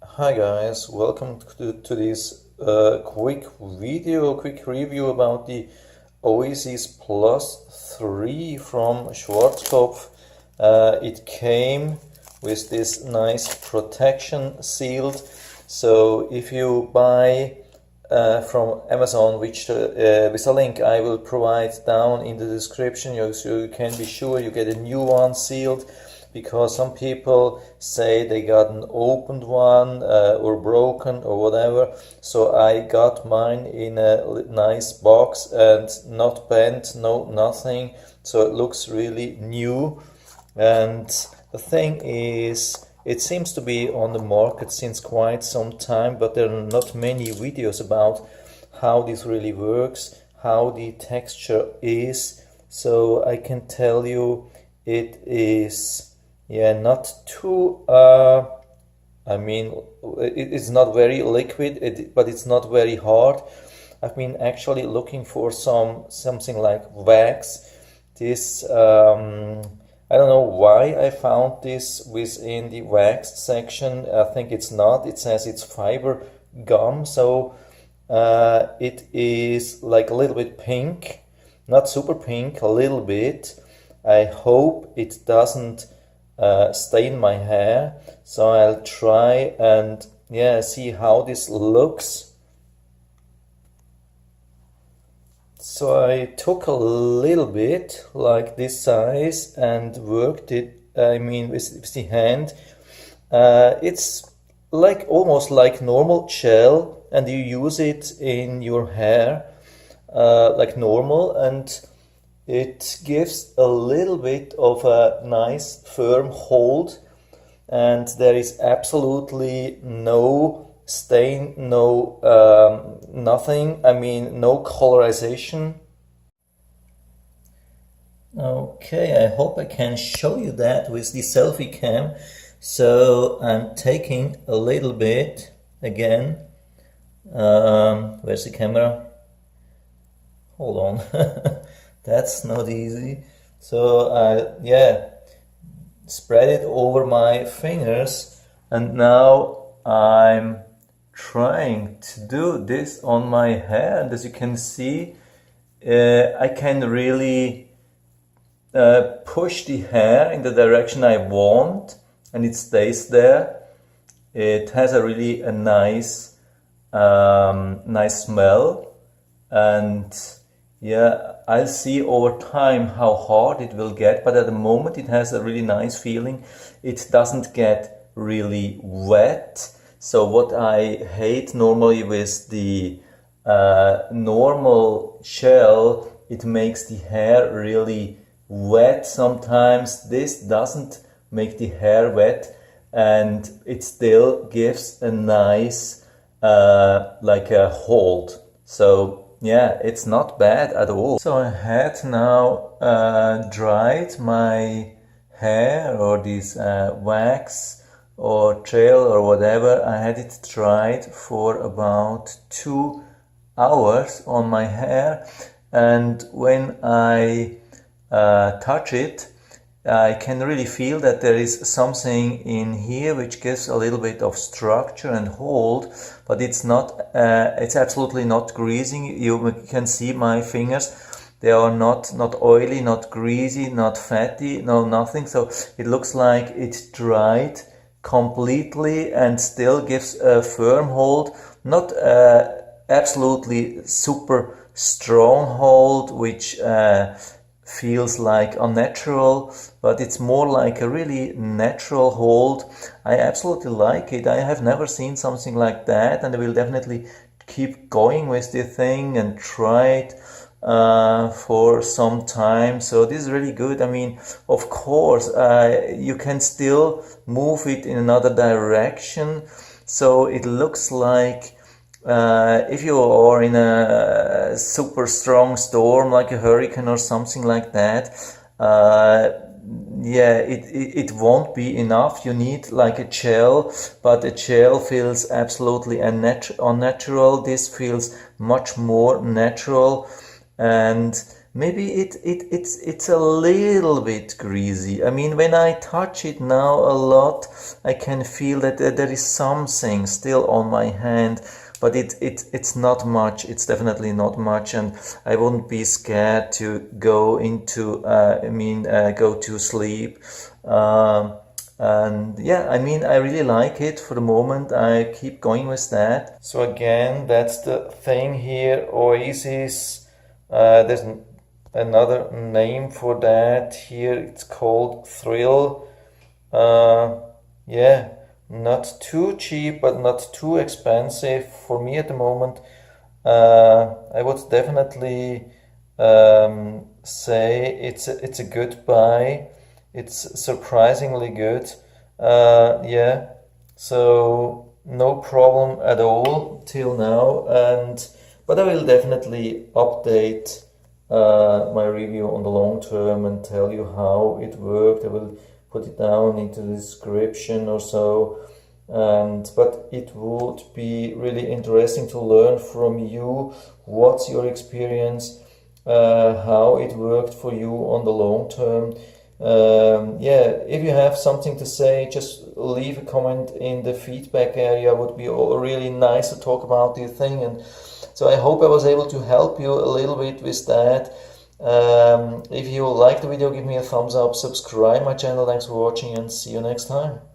Hi guys, welcome to this quick review about the Oasis Plus 3 from Schwarzkopf. It came with this nice protection sealed, so if you buy from Amazon, which with a link I will provide down in the description, so you can be sure you get a new one sealed, because some people say they got an opened one or broken or whatever. So I got mine in a nice box and not bent, no nothing, so it looks really new. And the thing is, it seems to be on the market since quite some time, but there are not many videos about how this really works, how the texture is. So I can tell you it is not too it's not very liquid, but it's not very hard. I've been actually looking for something like wax. This I don't know why I found this within the wax section. I think it's not. It says it's fiber gum, so it is like a little bit pink, not super pink, a little bit. I hope it doesn't stain my hair, so I'll try and see how this looks. So I took a little bit like this size and worked it, with the hand. It's like almost like normal gel, and you use it in your hair like normal, and it gives a little bit of a nice firm hold, and there is absolutely no stain, no nothing, no colorization. Okay, I hope I can show you that with the selfie cam. So I'm taking a little bit again. Where's the camera? Hold on. That's not easy. So I spread it over my fingers, and now I'm trying to do this on my hair, and as you can see, I can really push the hair in the direction I want, and it stays there. It has a really nice nice smell, and I'll see over time how hard it will get, but at the moment it has a really nice feeling. It doesn't get really wet. So what I hate normally with the normal gel, it makes the hair really wet sometimes. This doesn't make the hair wet, and it still gives a nice like a hold. So it's not bad at all. So I had now dried my hair, or this wax or gel or whatever. I had it dried for about 2 hours on my hair, and when I touch it, I can really feel that there is something in here which gives a little bit of structure and hold, but it's not, it's absolutely not greasing. You can see my fingers, they are not oily, not greasy, not fatty, no nothing. So it looks like it dried completely and still gives a firm hold, not absolutely super strong hold, which feels like unnatural, but it's more like a really natural hold. I absolutely like it. I have never seen something like that, and I will definitely keep going with the thing and try it for some time. So this is really good. Of course, you can still move it in another direction, so it looks like if you are in a super strong storm, like a hurricane or something like that, it won't be enough. You need like a gel, but a gel feels absolutely unnatural. This feels much more natural, and maybe it's a little bit greasy. I mean, when I touch it now a lot, I can feel that there is something still on my hand, but it's not much. It's definitely not much, and I wouldn't be scared to go into go to sleep. And yeah, I mean, I really like it. For the moment, I keep going with that. So again, that's the thing here, Oasis. There's another name for that here. It's called Thrill. Yeah, not too cheap, but not too expensive for me at the moment. I would definitely say it's a good buy. It's surprisingly good. Yeah, so no problem at all till now. But I will definitely update my review on the long term and tell you how it worked. I will put it down into the description or so. But it would be really interesting to learn from you. What's your experience? How it worked for you on the long term? Yeah, if you have something to say, just leave a comment in the feedback area. Would be really nice to talk about your thing. And so I hope I was able to help you a little bit with that. If you like the video, give me a thumbs up, subscribe my channel. Thanks for watching, and see you next time.